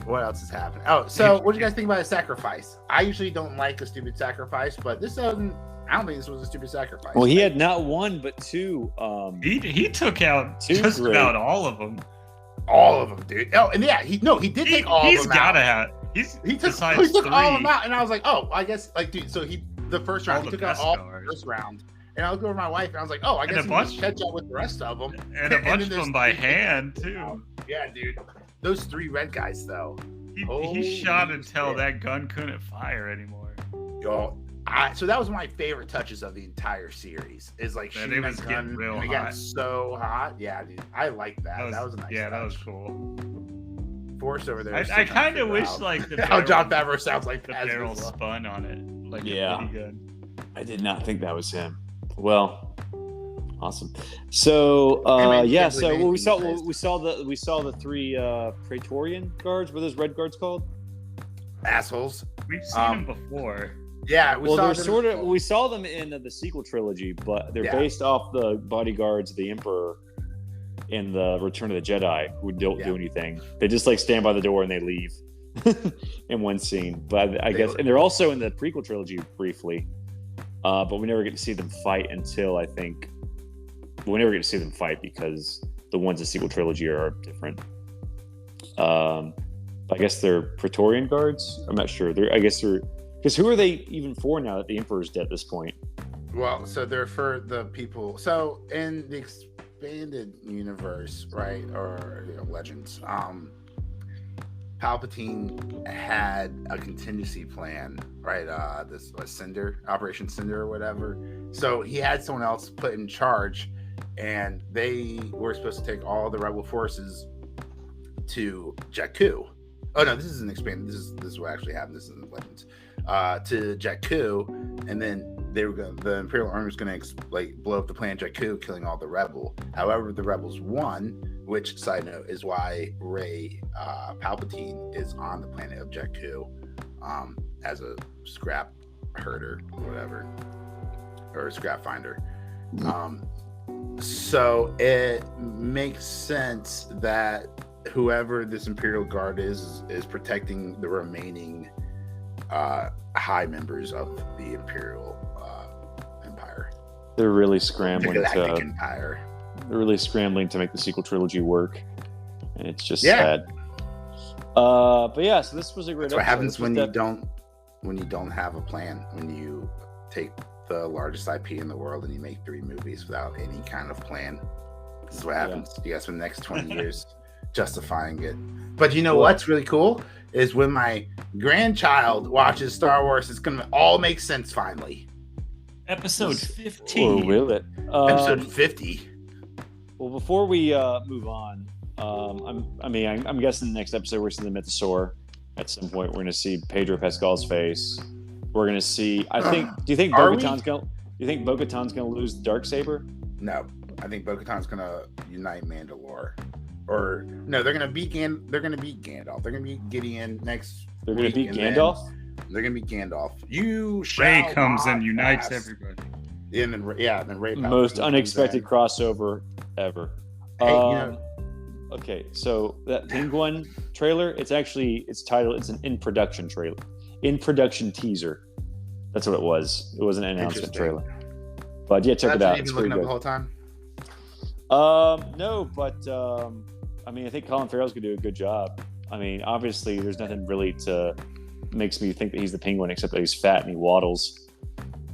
what else is happening? Oh, so what do you guys think about a sacrifice? I usually don't like a stupid sacrifice, but this doesn't. I don't think this was a stupid sacrifice. Well, he had not one but two. He took out just about all of them. All of them, dude. Oh, and yeah, he did take all of them out. He's gotta have. He took all of them out, and I was like, oh, I guess, like, dude. So the first round, he took out all the first round, and I was over my wife, and I was like, oh, I guess he must catch up with the rest of them, and a bunch of them by hand too. Yeah, dude. Those 3 red guys, though. He shot until that gun couldn't fire anymore. Yo, so that was my favorite touches of the entire series. Is like shooting that gun and it got so hot. Yeah, dude, I like that. That was a nice. Yeah, that was cool. Force over there. I kind of wish like how Jon Favreau sounds like the barrel spun on it. Like I did not think that was him. Well, awesome. So we saw the 3 Praetorian guards. What are those red guards called? Assholes. We've seen them before. Yeah, we saw them in the sequel trilogy, but they're based off the bodyguards of the Emperor in the Return of the Jedi, who don't do anything. They just like stand by the door and they leave in one scene. But I guess, and they're also in the prequel trilogy briefly, but we never get to see them fight until we never get to see them fight because the ones in the sequel trilogy are different. I guess they're Praetorian guards. I'm not sure. Because who are they even for now that the Emperor's dead at this point? Well, so they're for the people. So in the expanded universe, right, or Legends, Palpatine had a contingency plan, right? This was Operation Cinder or whatever. So he had someone else put in charge, and they were supposed to take all the rebel forces to Jakku. Oh no, this is an expanded. This is what actually happened. This is in Legends. To Jakku, and then the Imperial Army was going to blow up the planet Jakku, killing all the rebel. However, the rebels won, which, side note, is why Rey Palpatine is on the planet of Jakku as a scrap herder, whatever, or a scrap finder. So it makes sense that whoever this Imperial Guard is protecting the remaining high members of the Imperial Empire. They're really scrambling Empire. They're really scrambling to make the sequel trilogy work, and it's just sad. But yeah, so this was a great. That's what happens when you don't have a plan. When you take the largest IP in the world and you make 3 movies without any kind of plan. This is what happens. You guys spend the next 20 years justifying it. But you know what's really cool is when my grandchild watches Star Wars, it's gonna all make sense finally. Episode 15. Or will it? Episode 50. Well, before we move on, I'm guessing the next episode we're seeing the Mythosaur. At some point, we're going to see Pedro Pascal's face. We're going to see. Do you think Bo-Katan's going? Do you think Bo-Katan's going to lose Darksaber? No, I think Bo-Katan's going to unite Mandalore. Or no, they're going to beat They're going to beat Gandalf. They're going to beat Gideon next. They're going to beat Gandalf. They're going to beat Gandalf. Rey comes and unites everybody. And then Rey. Most unexpected crossover ever. Hey, Okay, so that Penguin trailer, it's titled, it's an in production trailer. In production teaser. That's what it was. It was an announcement trailer. But yeah, check it out. It's pretty good. The whole time? No, but I think Colin Farrell's gonna do a good job. I mean, obviously there's nothing really makes me think that he's the Penguin except that he's fat and he waddles.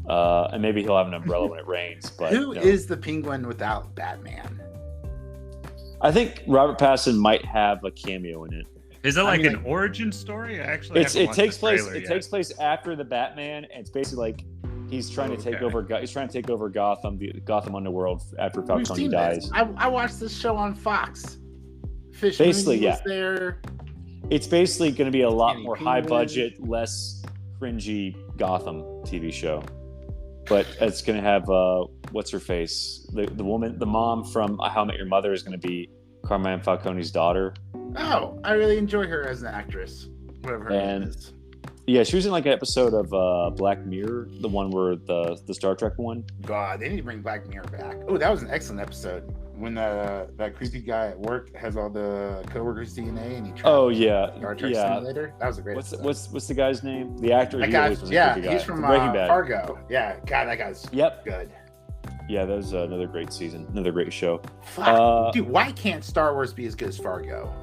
And maybe he'll have an umbrella when it rains. But who is the Penguin without Batman? I think Robert Pattinson might have a cameo in it. Is it an origin story? It takes place after the Batman, and it's basically like he's trying to take over. He's trying to take over Gotham, the Gotham underworld after Falcone dies. I watched this show on Fox. Basically, yeah. There. It's basically going to be a lot more high budget, less cringy Gotham TV show. but it's going to have what's her face, the woman, the mom from How I Met Your Mother is going to be Carmine Falcone's daughter. Oh, I really enjoy her as an actress, whatever her name is. Yeah, she was in like an episode of Black Mirror, the one where the Star Trek one. God, they need to bring Black Mirror back. Oh, that was an excellent episode. When that creepy guy at work has all the coworkers' DNA and he tries Star Trek simulator. That was a great episode. What's the guy's name? The actor. That guy, he's from Breaking Bad. Fargo. Yeah, God, that guy's good. Yeah, that was another great season, another great show. Fuck. Dude, why can't Star Wars be as good as Fargo?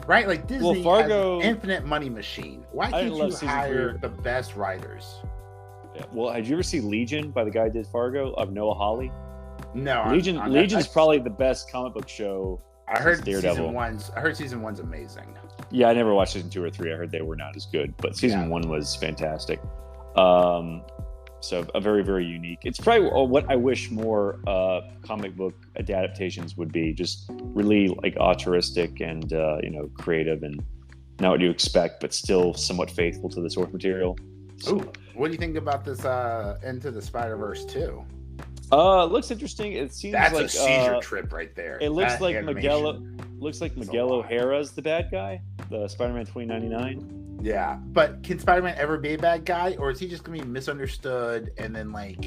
Right? Like Disney has an infinite money machine. Why can't you hire the best writers? Yeah. Well, did you ever see Legion by the guy who did Fargo of Noah Hawley? No. Legion's probably the best comic book show. I heard season one's amazing. Yeah, I never watched season 2 or 3. I heard they were not as good, but season 1 was fantastic. So a very, very unique. It's probably what I wish more comic book adaptations would be, just really like altruistic and creative and not what you expect, but still somewhat faithful to the source material. So, what do you think about this Into the Spider-Verse 2? It looks interesting. It seems that's like a seizure trip right there. It looks like Miguel O'Hara's the bad guy, the Spider-Man 2099. Yeah, but can Spider-Man ever be a bad guy, or is he just gonna be misunderstood and then like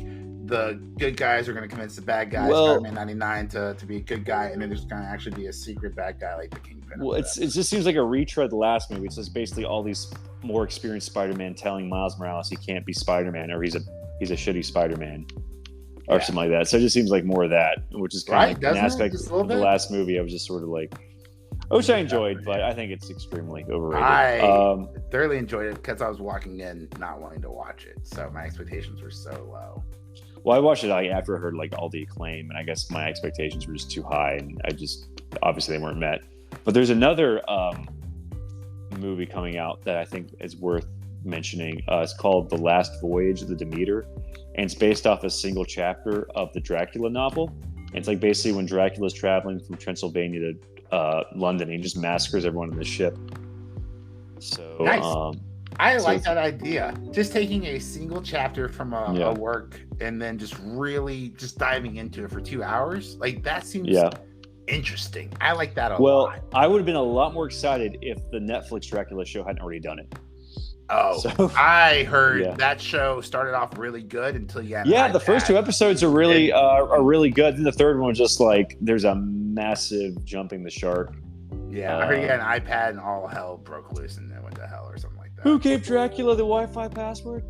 the good guys are gonna convince the bad guy, Spider-Man 99, to be a good guy, and then there's gonna actually be a secret bad guy like the Kingpin? Well, it just seems like a retread of the last movie. It's just basically all these more experienced Spider-Man telling Miles Morales he can't be Spider-Man, or he's a shitty Spider-Man. Or something like that. So it just seems like more of that, which is kind of an aspect of the last movie. I was just sort of like, which I enjoyed, but I think it's extremely overrated. I thoroughly enjoyed it because I was walking in not wanting to watch it, so my expectations were so low. Well, I watched it after I heard like all the acclaim, and I guess my expectations were just too high, and obviously they weren't met. But there's another movie coming out that I think is worth mentioning. It's called The Last Voyage of the Demeter, and it's based off a single chapter of the Dracula novel. And it's like basically when Dracula's traveling from Transylvania to London, he just massacres everyone in the ship. So nice. I like that idea. Just taking a single chapter from a work and then just really just diving into it for 2 hours. Like that seems interesting. I like that a lot. Well, I would have been a lot more excited if the Netflix Dracula show hadn't already done it. Oh, so, I heard that show started off really good until you had the first 2 episodes are really good. Then the third one was just like there's a massive jumping the shark. Yeah, I heard you had an iPad and all hell broke loose and then went to hell or something like that. Who gave Dracula the Wi-Fi password?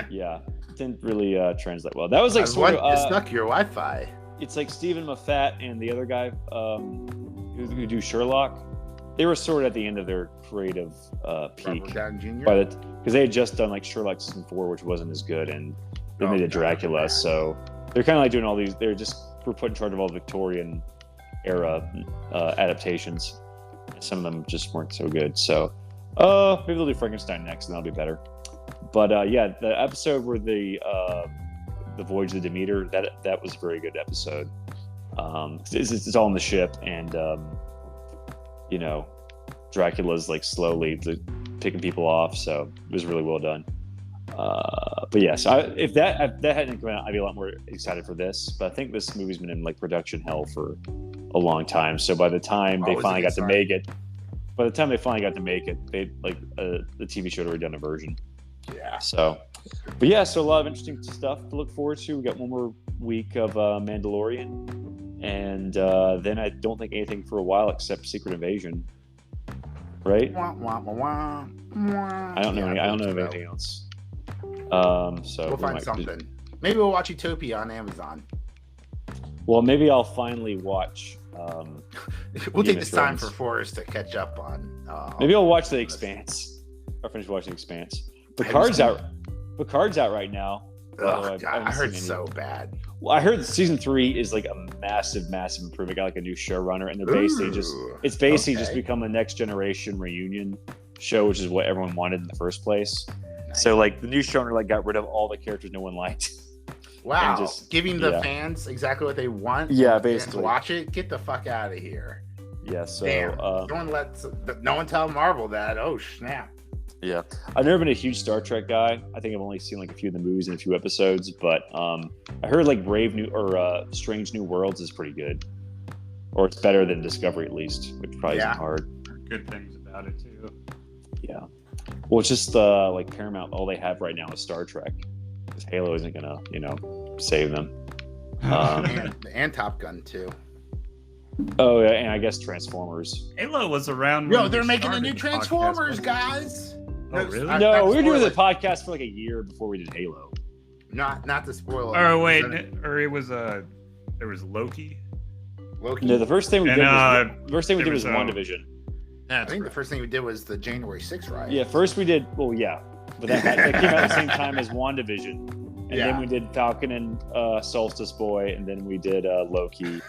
Yeah, didn't really translate well. That was like it snuck your Wi-Fi. It's like Stephen Moffat and the other guy who do Sherlock. They were sort of at the end of their creative peak, because they had just done like Sherlock season 4, which wasn't as good, and they made a Dracula. So they're kind of like doing all these. We're put in charge of all Victorian era adaptations. Some of them just weren't so good. So maybe they'll do Frankenstein next, and that'll be better. But the episode where the Voyage of the Demeter, that was a very good episode. It's all on the ship, and Dracula's like slowly picking people off, so it was really well done. But yeah, so if that hadn't come out, I'd be a lot more excited for this. But I think this movie's been in like production hell for a long time. So by the time they finally got to make it, they like the TV show had already done a version. Yeah. So a lot of interesting stuff to look forward to. We got one more week of Mandalorian, and then I don't think anything for a while except Secret Invasion. Right? I don't know of anything else. So we'll find something. Maybe we'll watch Utopia on Amazon. Well, maybe I'll finally watch. We'll take this time for Forrest to catch up on. Maybe I'll watch The Expanse. I'll finish watching Expanse. Picard's out right now. I heard so bad. Well, I heard season 3 is like a massive improvement. Got like a new showrunner, and they're basically just become a next generation reunion show, which is what everyone wanted in the first place. Nice. So like the new showrunner like got rid of all the characters no one liked. Wow, just giving the fans exactly what they want. Yeah, basically. To watch it, get the fuck out of here. Yeah, so damn. No one tell Marvel that. Oh snap. Yeah, I've never been a huge Star Trek guy. I think I've only seen like a few of the movies and a few episodes, but I heard like Strange New Worlds is pretty good, or it's better than Discovery at least, which probably isn't hard. Good things about it too. Yeah, well, it's just like Paramount. All they have right now is Star Trek, because Halo isn't gonna save them. And Top Gun too. Oh yeah, and I guess Transformers. Halo was around. Yo, they're making a new Transformers, guys. Oh really? No, we were doing the podcast for like a year before we did Halo. Not to spoil it. Oh wait, or it was there was Loki. No, the first thing we did was WandaVision. I think the first thing we did was the January 6th riot. Yeah, first we did. Well, yeah, but that came out at the same time as WandaVision, and then we did Falcon and Solstice Boy, and then we did Loki,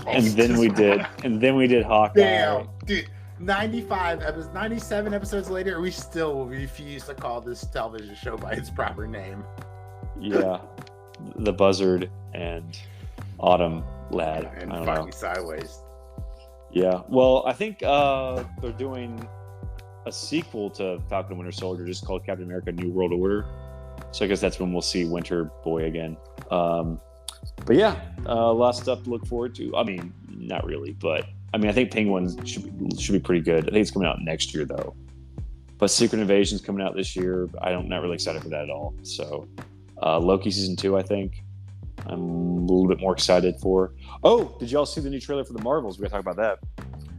and then we did Hawkeye. Damn, dude. 97 episodes later, we still refuse to call this television show by its proper name. Yeah, the Buzzard and Autumn Lad. And Foggy Sideways. Yeah, well, I think they're doing a sequel to Falcon and Winter Soldier just called Captain America New World Order. So I guess that's when we'll see Winter Boy again. But yeah, a lot of stuff to look forward to. I mean, not really, but I think Penguin should be pretty good. I think it's coming out next year though. But Secret Invasion's coming out this year. I'm not really excited for that at all. So Loki season 2, I think I'm a little bit more excited for. Oh, did y'all see the new trailer for the Marvels? We gotta talk about that.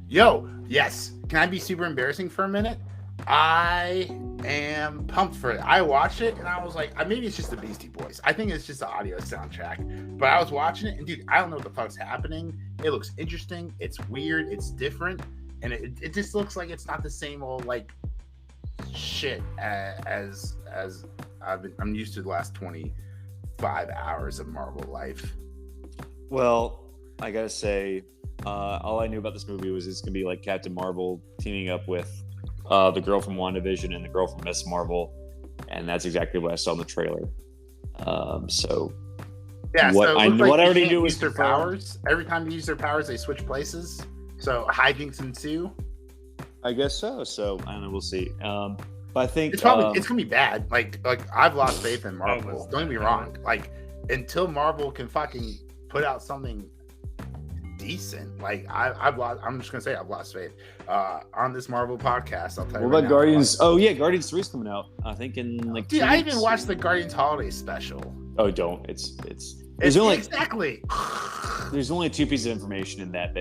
Yo, yes. Can I be super embarrassing for a minute? I am pumped for it. I watched it and I was like, maybe it's just the Beastie Boys. I think it's just the audio soundtrack. But I was watching it and dude, I don't know what the fuck's happening. It looks interesting. It's weird. It's different. And it just looks like it's not the same old like shit as I'm used to the last 25 hours of Marvel life. Well, I gotta say, all I knew about this movie was it's gonna be like Captain Marvel teaming up with the girl from WandaVision and the girl from Miss Marvel, and that's exactly what I saw in the trailer. So yeah, what so I already knew was their powers. Every time they use their powers, they switch places. So hijinks ensue. I guess so. So I don't know. We'll see. But I think it's gonna be bad. Like I've lost faith in Marvel. Don't get me wrong. Like until Marvel can fucking put out something decent, like I'm just gonna say I've lost faith on this Marvel podcast. I'll tell you. What about Guardians? Oh yeah, Guardians 3 is coming out. I think in like. Dude, I even watched the Guardians holiday special. Oh, don't! There's only exactly. There's only 2 pieces of information in that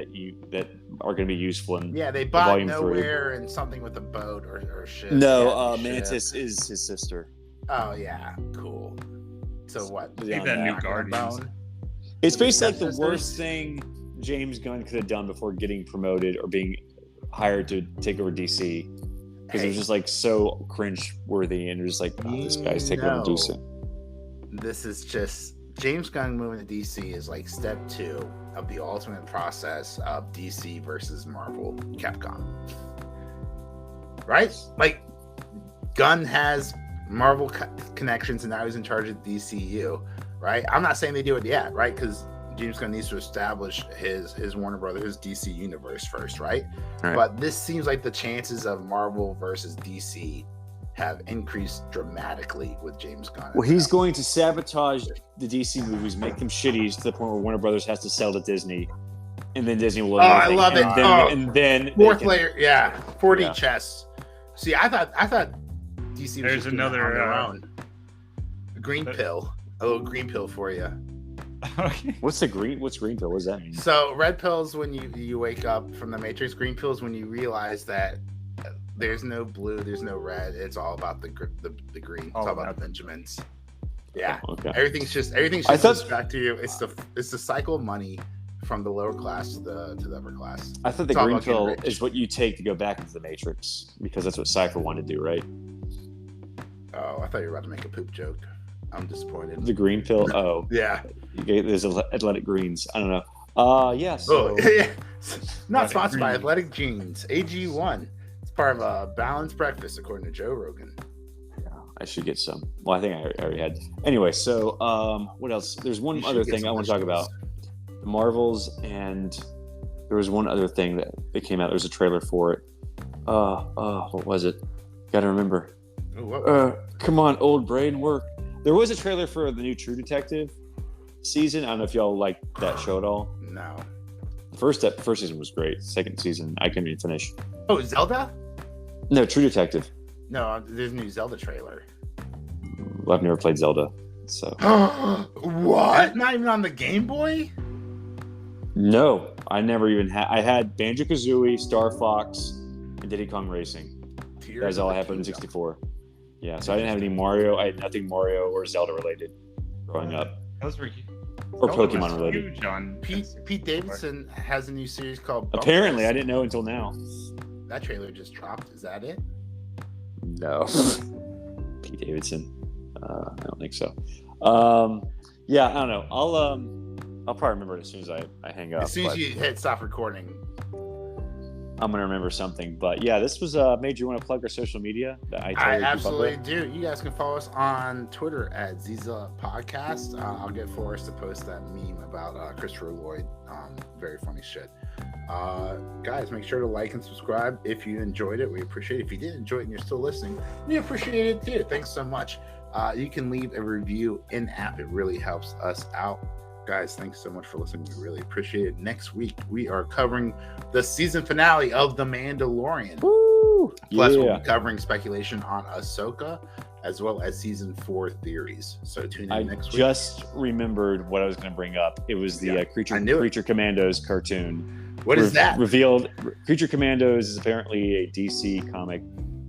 are going to be useful in. Yeah, they bought Nowhere and something with a boat or shit. No, Mantis is his sister. Oh yeah, cool. So what? Leave that new Guardians. It's basically like the worst thing James Gunn could have done before getting promoted or being hired to take over DC, because it was just like so cringe worthy, and you're just like, this guy's taking over DC. This is just James Gunn moving to DC is like step 2 of the ultimate process of DC versus Marvel Capcom, right? Like Gunn has Marvel connections and now he's in charge of DCU, right? I'm not saying they do it yet, right? Because James Gunn needs to establish his Warner Brothers, his DC universe first, right? But this seems like the chances of Marvel versus DC have increased dramatically with James Gunn. Well, he's going to sabotage the DC movies, make them shitty to the point where Warner Brothers has to sell to Disney, and then Disney will. I love it. And then fourth layer, 4D chess. See, I thought DC. There's another green pill. A little green pill for you. Okay. What's green pill? What does that mean? So red pills when you wake up from the Matrix. Green pills when you realize that there's no blue, there's no red. It's all about the green. It's all about the Benjamins. Yeah. Okay. Everything's just back to you. It's the cycle of money from the lower class to the upper class. I thought the green pill is what you take to go back into the Matrix, because that's what Cypher wanted to do, right? Oh, I thought you were about to make a poop joke. I'm disappointed. The green pill? Oh. Yeah. There's Athletic Greens. I don't know. Yeah. So. Not sponsored by Athletic Greens. AG1. It's part of a balanced breakfast, according to Joe Rogan. Yeah, I should get some. Well, I think I already had. Anyway, so what else? There's one other thing I want to talk about. The Marvels, and there was one other thing that came out. There was a trailer for it. What was it? Gotta remember. Ooh, come on, old brain work. There was a trailer for the new True Detective season. I don't know if y'all like that show at all. No. The first season was great. Second season, I couldn't even finish. Oh, Zelda? No, True Detective. No, there's a new Zelda trailer. Well, I've never played Zelda, so. What? Not even on the Game Boy? No, I never even had. I had Banjo-Kazooie, Star Fox, and Diddy Kong Racing. That's all I had for the 64. Yeah, so I didn't have any Mario. I had nothing Mario or Zelda related growing up. Those were or Pokemon related. Huge on Pete Davidson has a new series called Bumpers. Apparently, I didn't know until now. That trailer just dropped. Is that it? No. Pete Davidson. I don't think so. Yeah, I don't know. I'll probably remember it as soon as I hang up. As soon as you hit stop recording. I'm going to remember something. But yeah, this was made you want to plug our social media. That I absolutely do. You guys can follow us on Twitter at Ziza Podcast. I'll get Forrest to post that meme about Christopher Lloyd. Very funny shit. Guys, make sure to like and subscribe if you enjoyed it. We appreciate it. If you did enjoy it and you're still listening, we appreciate it too. Thanks so much. You can leave a review in app. It really helps us out. Guys, thanks so much for listening. We really appreciate it. Next week, we are covering the season finale of The Mandalorian. Woo! Plus, we'll be covering speculation on Ahsoka, as well as season 4 theories. So tune in next week. I just remembered what I was going to bring up. It was the Creature Commandos cartoon. What is that? Revealed. Creature Commandos is apparently a DC comic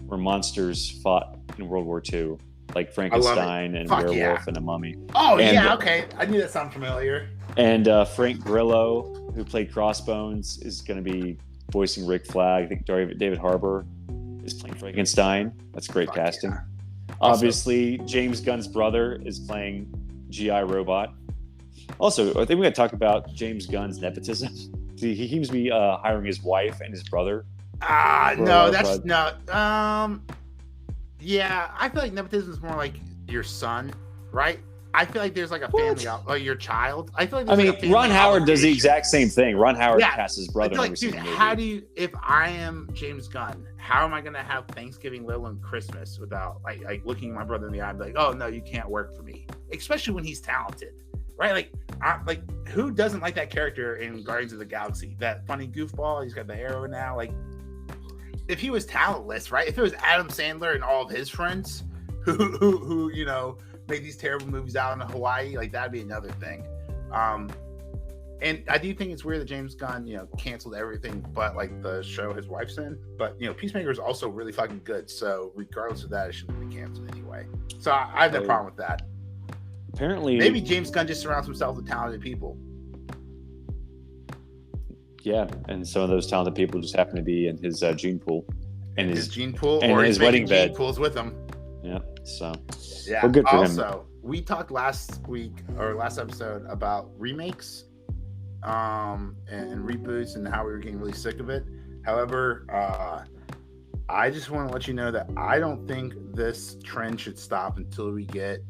where monsters fought in World War II. Like Frankenstein and Werewolf and a Mummy. Oh, okay. I knew that sounded familiar. And Frank Grillo, who played Crossbones, is going to be voicing Rick Flag. I think David Harbour is playing Frankenstein. That's great casting. Yeah. Obviously, James Gunn's brother is playing G.I. Robot. Also, I think we got to talk about James Gunn's nepotism. See, he seems to be hiring his wife and his brother. No, that's not. Yeah, I feel like nepotism is more like your son, right? I feel like there's like a family, or your child. I feel like Ron Howard does the exact same thing. Ron Howard casts his brother. Like, dude, how do you? If I am James Gunn, how am I gonna have Thanksgiving, little, and Christmas without like looking my brother in the eye and be like, oh no, you can't work for me, especially when he's talented, right? Like who doesn't like that character in Guardians of the Galaxy? That funny goofball. He's got the arrow now, like. If he was talentless, right? If it was Adam Sandler and all of his friends who made these terrible movies out in Hawaii, like that'd be another thing. And I do think it's weird that James Gunn, canceled everything but like the show his wife's in. But Peacemaker is also really fucking good. So regardless of that, it shouldn't be canceled anyway. So I have no problem with that. Apparently, maybe James Gunn just surrounds himself with talented people. Yeah, and some of those talented people just happen to be in his gene pool, and his gene pool, and or his wedding bed. Gene pools with him. Yeah, so yeah. Well, good for him. Also, we talked last episode about remakes, and reboots, and how we were getting really sick of it. However, I just want to let you know that I don't think this trend should stop until we get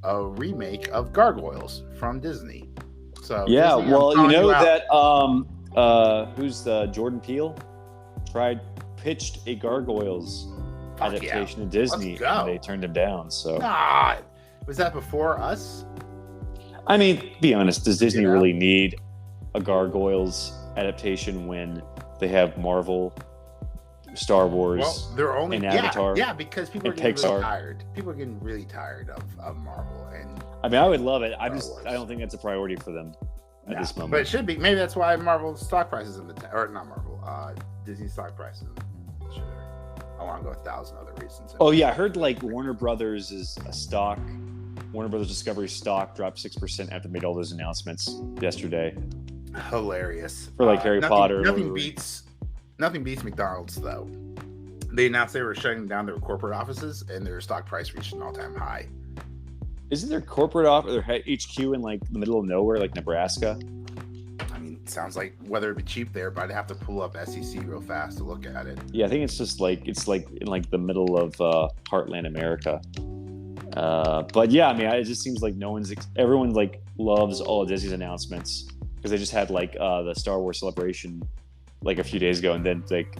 a remake of Gargoyles from Disney. So yeah, Disney, well, that who's Jordan Peele pitched a Gargoyles adaptation to Disney, and they turned him down. So was that before us? I mean, be honest, does Disney really need a Gargoyles adaptation when they have Marvel, Star Wars, they're only and Avatar? Yeah, because people are getting Pixar. Really tired. People are getting really tired of Marvel, and I mean, I would love it. I don't think that's a priority for them at this moment. But it should be. Maybe that's why Marvel's stock prices or not Marvel, Disney stock prices. I want to go 1,000 other reasons. Oh yeah, I heard like Warner Brothers Discovery stock dropped 6% after they made all those announcements yesterday. Hilarious. For like Harry Potter. Nothing beats McDonald's though. They announced they were shutting down their corporate offices and their stock price reached an all-time high. Isn't their corporate office, their HQ in like the middle of nowhere, like Nebraska? I mean, it sounds like whether it'd be cheap there, but I'd have to pull up SEC real fast to look at it. Yeah, I think it's just like in like the middle of Heartland America. But yeah, I mean, it just seems like everyone like loves all of Disney's announcements because they just had like the Star Wars celebration like a few days ago, and then like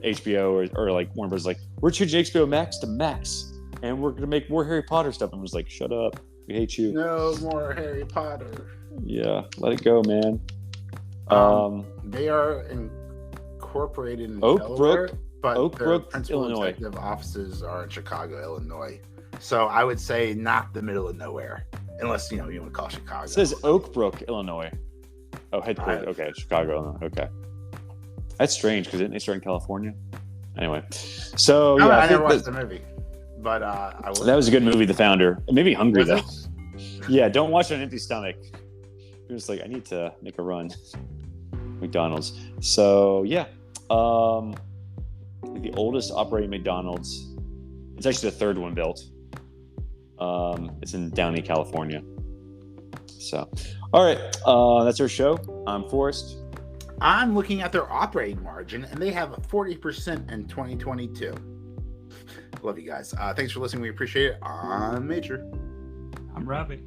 HBO or like Warner Bros. Like, we're changing HBO Max to Max, and we're gonna make more Harry Potter stuff. And I was like, shut up, we hate you. No more Harry Potter. Yeah, let it go, man. They are incorporated in Oak Delaware, Brook, but their Brook, principal Illinois. executive offices are in Chicago, Illinois. So I would say not the middle of nowhere, unless you want to call Chicago. It says Oak Brook, Illinois. Oh, headquarters. Okay, Chicago, Illinois. Okay, that's strange because didn't they start in California? Anyway, so yeah, I never watched the movie, but that was a good movie. The Founder. It made me hungry though. Yeah, don't watch it on an empty stomach. You're just like, I need to make a run. McDonald's. So yeah, the oldest operating McDonald's. It's actually the third one built. It's in Downey, California. So, all right, that's our show. I'm Forrest. I'm looking at their operating margin, and they have 40% in 2022. Love you guys. Thanks for listening. We appreciate it. I'm Major. I'm Robbie.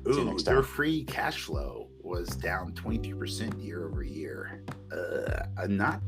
Ooh, their free cash flow was down 22% year over year. Not.